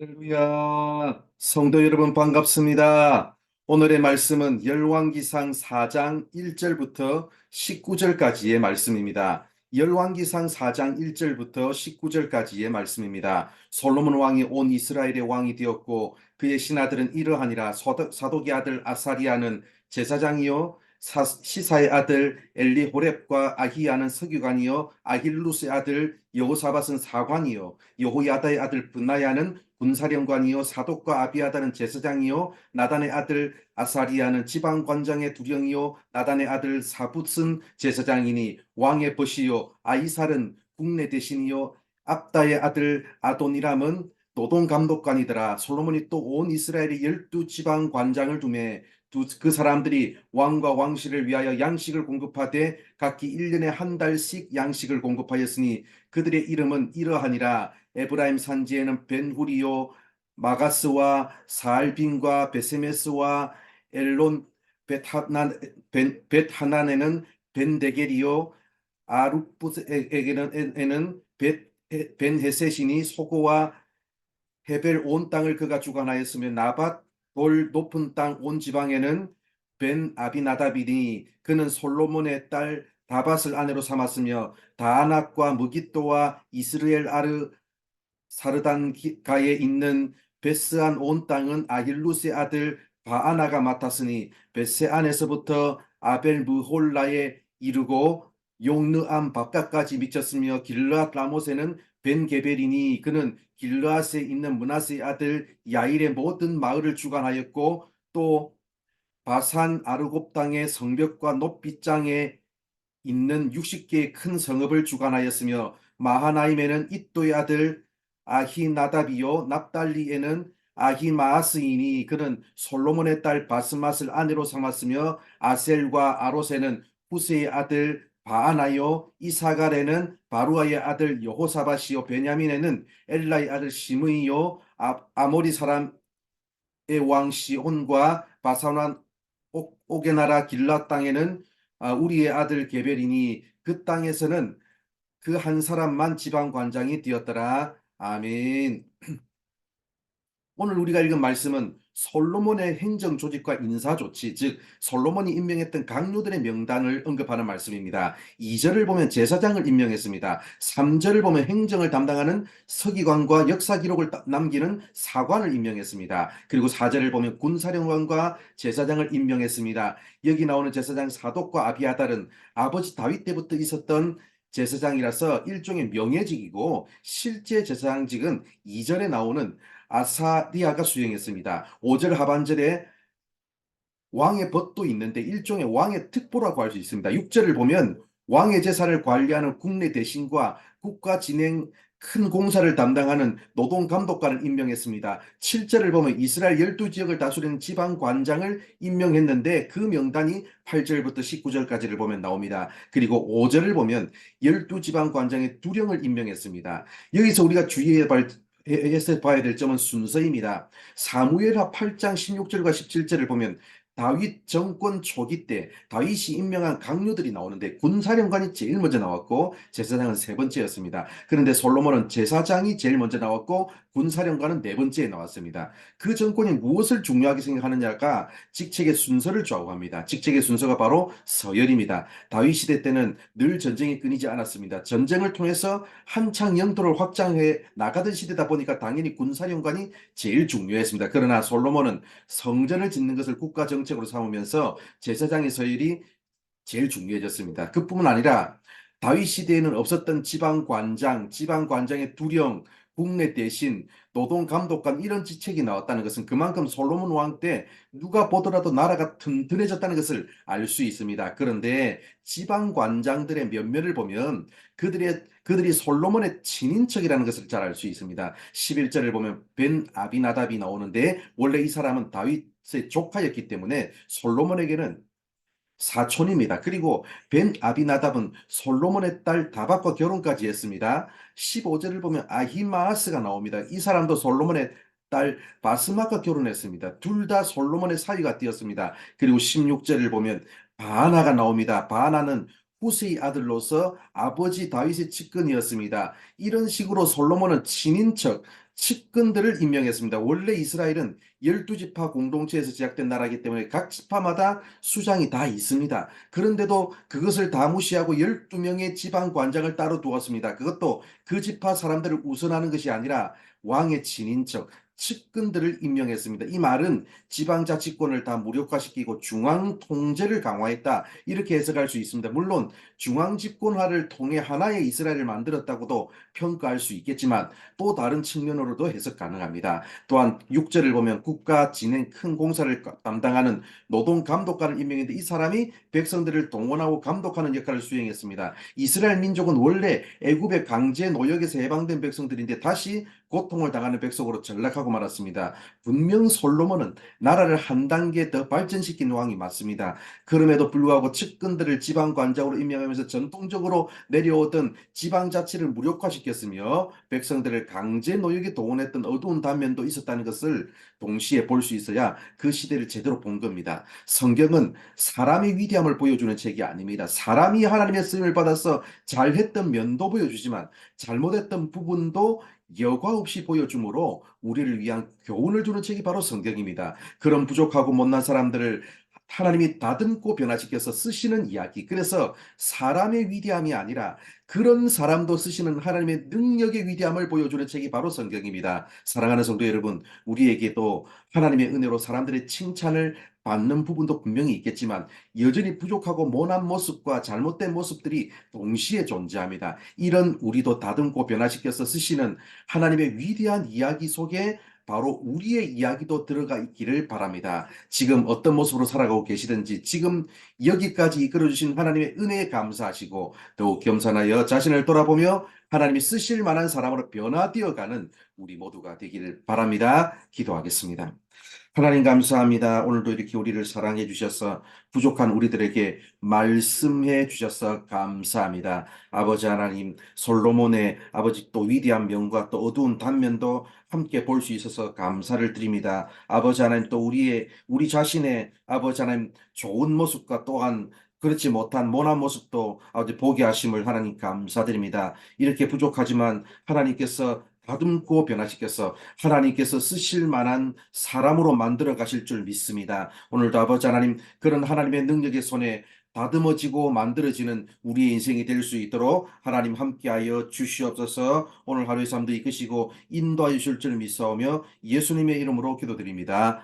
할렐루야. 성도 여러분 반갑습니다. 오늘의 말씀은 열왕기상 4장 1절부터 19절까지의 말씀입니다. 열왕기상 4장 1절부터 19절까지의 말씀입니다. 솔로몬 왕이 온 이스라엘의 왕이 되었고 그의 신하들은 이러하니라. 사독의 아들 아사리아는 제사장이요 시사의 아들 엘리호렙과 아히야는 서기관이요 아힐루스의 아들 여호사밧은 사관이요 여호야다의 아들 분나야는 군사령관이요 사독과 아비아다는 제사장이요 나단의 아들 아사리아는 지방관장의 두령이요 나단의 아들 사붓은 제사장이니 왕의 벗이요 아이살은 국내 대신이요 압다의 아들 아도니람은 노동감독관이더라. 솔로몬이 또 온 이스라엘의 12지방관장을 두매 그 사람들이 왕과 왕실을 위하여 양식을 공급하되 각기 1년에 한 달씩 양식을 공급하였으니 그들의 이름은 이러하니라. 에브라임 산지에는 벤후리요 마가스와 사알빈과 베세메스와 엘론 벳하난에는 벤데겔이요 아룻붓에게는 벤헤셋이니 소고와 헤벨 온 땅을 그가 주관하였으며 나밧 돌 높은 땅 온 지방에는 벤 아비나답이니 그는 솔로몬의 딸 다밧을 아내로 삼았으며 다아낙과 무깃도와 이스르엘 아르 사르단가에 있는 베스안 온 땅은 아힐루스의 아들 바아나가 맡았으니 베세안에서부터 아벨 무홀라에 이르고 용르암 바깥까지 미쳤으며 길르앗 라못에는 벤게벨이니 그는 길르앗에 있는 므낫세의 아들 야일의 모든 마을을 주관하였고 또 바산 아르곱 땅의 성벽과 높빗장에 있는 60개의 큰 성읍을 주관하였으며 마하나임에는 id도의 아들 아히나답이요 납달리에는 아히마아스이니 그는 솔로몬의 딸 바스맛을 아내로 삼았으며 아셀과 아롯에는 후세의 아들 바아나요 이사갈에는 바루아의 아들 여호사밧이요 베냐민에는 엘라의 아들 시므이요 아모리 사람의 왕 시온과 바산왕 오게나라 길라 땅에는 우리의 아들 게벨이니 그 땅에서는 그 한 사람만 지방관장이 되었더라. 아멘. 오늘 우리가 읽은 말씀은 솔로몬의 행정 조직과 인사 조치, 즉 솔로몬이 임명했던 강요들의 명단을 언급하는 말씀입니다. 2절을 보면 제사장을 임명했습니다. 3절을 보면 행정을 담당하는 서기관과 역사 기록을 남기는 사관을 임명했습니다. 그리고 4절을 보면 군사령관과 제사장을 임명했습니다. 여기 나오는 제사장 사독과 아비아달은 아버지 다윗 때부터 있었던 제사장이라서 일종의 명예직이고 실제 제사장직은 2절에 나오는 아사리아가 수행했습니다. 5절 하반절에 왕의 법도 있는데 일종의 왕의 특보라고 할 수 있습니다. 6절을 보면 왕의 제사를 관리하는 국내 대신과 국가 진행 큰 공사를 담당하는 노동감독관을 임명했습니다. 7절을 보면 이스라엘 12지역을 다스리는 지방관장을 임명했는데 그 명단이 8절부터 19절까지를 보면 나옵니다. 그리고 5절을 보면 12지방관장의 두령을 임명했습니다. 여기서 우리가 해서 봐야 될 점은 순서입니다. 사무엘하 8장 16절과 17절을 보면 다윗 정권 초기 때 다윗이 임명한 강요들이 나오는데 군사령관이 제일 먼저 나왔고 제사장은 세 번째였습니다. 그런데 솔로몬은 제사장이 제일 먼저 나왔고 군사령관은 네 번째에 나왔습니다. 그 정권이 무엇을 중요하게 생각하느냐가 직책의 순서를 좌우합니다. 직책의 순서가 바로 서열입니다. 다윗 시대 때는 늘 전쟁이 끊이지 않았습니다. 전쟁을 통해서 한창 영토를 확장해 나가던 시대다 보니까 당연히 군사령관이 제일 중요했습니다. 그러나 솔로몬은 성전을 짓는 것을 국가 정책으로 삼으면서 제사장의 서열이 제일 중요해졌습니다. 그뿐만 아니라 다윗 시대에는 없었던 지방관장, 지방관장의 두령, 국내 대신, 노동감독관 이런 직책이 나왔다는 것은 그만큼 솔로몬 왕 때 누가 보더라도 나라가 튼튼해졌다는 것을 알 수 있습니다. 그런데 지방관장들의 면면을 보면 그들이 솔로몬의 친인척이라는 것을 잘 알 수 있습니다. 11절을 보면 벤 아비나답이 나오는데 원래 이 사람은 다윗의 조카였기 때문에 솔로몬에게는 사촌입니다. 그리고 벤 아비나답은 솔로몬의 딸 다밧과 결혼까지 했습니다. 15절을 보면 아히마아스가 나옵니다. 이 사람도 솔로몬의 딸 바스마가 결혼했습니다. 둘 다 솔로몬의 사위가 되었습니다. 그리고 16절을 보면 바하나가 나옵니다. 바하나는 후세의 아들로서 아버지 다윗의 측근이었습니다. 이런 식으로 솔로몬은 친인척, 측근들을 임명했습니다. 원래 이스라엘은 12지파 공동체에서 제작된 나라이기 때문에 각 지파마다 수장이 다 있습니다. 그런데도 그것을 다 무시하고 12명의 지방 관장을 따로 두었습니다. 그것도 그 지파 사람들을 우선하는 것이 아니라 왕의 친인척, 측근들을 임명했습니다. 이 말은 지방자치권을 다 무력화시키고 중앙 통제를 강화했다, 이렇게 해석할 수 있습니다. 물론 중앙집권화를 통해 하나의 이스라엘을 만들었다고도 평가할 수 있겠지만 또 다른 측면으로도 해석 가능합니다. 또한 6절을 보면 국가 진행 큰 공사를 담당하는 노동감독관을 임명했는데 이 사람이 백성들을 동원하고 감독하는 역할을 수행했습니다. 이스라엘 민족은 원래 애굽의 강제 노역에서 해방된 백성들인데 다시 고통을 당하는 백성으로 전락하고 말았습니다. 분명 솔로몬은 나라를 한 단계 더 발전시킨 왕이 맞습니다. 그럼에도 불구하고 측근들을 지방관장으로 임명하면서 전통적으로 내려오던 지방자치를 무력화시켰으며 백성들을 강제 노역에 동원했던 어두운 단면도 있었다는 것을 동시에 볼 수 있어야 그 시대를 제대로 본 겁니다. 성경은 사람의 위대함을 보여주는 책이 아닙니다. 사람이 하나님의 쓰임을 받아서 잘했던 면도 보여주지만 잘못했던 부분도 여과 없이 보여주므로 우리를 위한 교훈을 주는 책이 바로 성경입니다. 그런 부족하고 못난 사람들을 하나님이 다듬고 변화시켜서 쓰시는 이야기. 그래서 사람의 위대함이 아니라 그런 사람도 쓰시는 하나님의 능력의 위대함을 보여주는 책이 바로 성경입니다. 사랑하는 성도 여러분, 우리에게도 하나님의 은혜로 사람들의 칭찬을 받는 부분도 분명히 있겠지만 여전히 부족하고 모난 모습과 잘못된 모습들이 동시에 존재합니다. 이런 우리도 다듬고 변화시켜서 쓰시는 하나님의 위대한 이야기 속에 바로 우리의 이야기도 들어가 있기를 바랍니다. 지금 어떤 모습으로 살아가고 계시든지 지금 여기까지 이끌어주신 하나님의 은혜에 감사하시고 더욱 겸손하여 자신을 돌아보며 하나님이 쓰실 만한 사람으로 변화되어가는 우리 모두가 되기를 바랍니다. 기도하겠습니다. 하나님 감사합니다. 오늘도 이렇게 우리를 사랑해 주셔서 부족한 우리들에게 말씀해 주셔서 감사합니다. 아버지 하나님, 솔로몬의 아버지 또 위대한 면과 또 어두운 단면도 함께 볼 수 있어서 감사를 드립니다. 아버지 하나님, 또 우리 자신의 아버지 하나님 좋은 모습과 또한 그렇지 못한 모난 모습도 아버지 보게 하심을 하나님 감사드립니다. 이렇게 부족하지만 하나님께서 다듬고 변화시켜서 하나님께서 쓰실 만한 사람으로 만들어 가실 줄 믿습니다. 오늘도 아버지 하나님, 그런 하나님의 능력의 손에 다듬어지고 만들어지는 우리의 인생이 될 수 있도록 하나님 함께하여 주시옵소서. 오늘 하루의 삶도 이끄시고 인도하여 주실 줄 믿사오며 예수님의 이름으로 기도드립니다.